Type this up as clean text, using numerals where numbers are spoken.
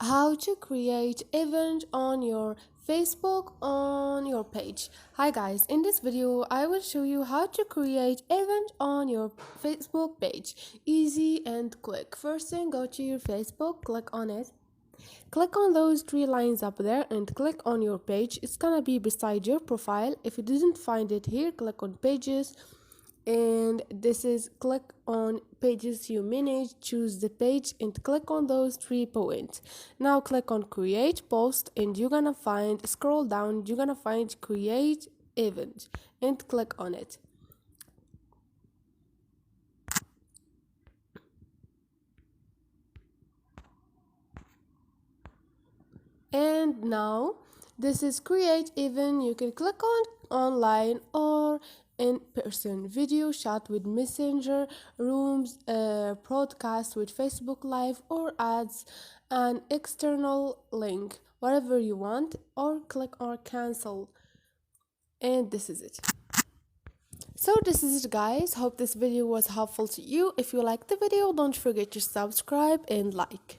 How to create event on your Facebook on your page. Hi guys, in this video I will show you how to create event on your Facebook page. Easy and quick. First thing, go to your Facebook, click on it. Click on those three lines up there and click on your page. It's gonna be beside your profile. If you didn't find it here, click on pages, and this is click on pages you manage, choose the page and click on those 3 points. Now click on create post and you're gonna find, scroll down, you're gonna find create event and click on it. And now this is create event. You can click on online or in person, video chat with messenger, rooms, broadcast with Facebook live, or ads an external link, whatever you want, or click or cancel. And this is it. So this is it guys, hope this video was helpful to you. If you liked the video, don't forget to subscribe and like.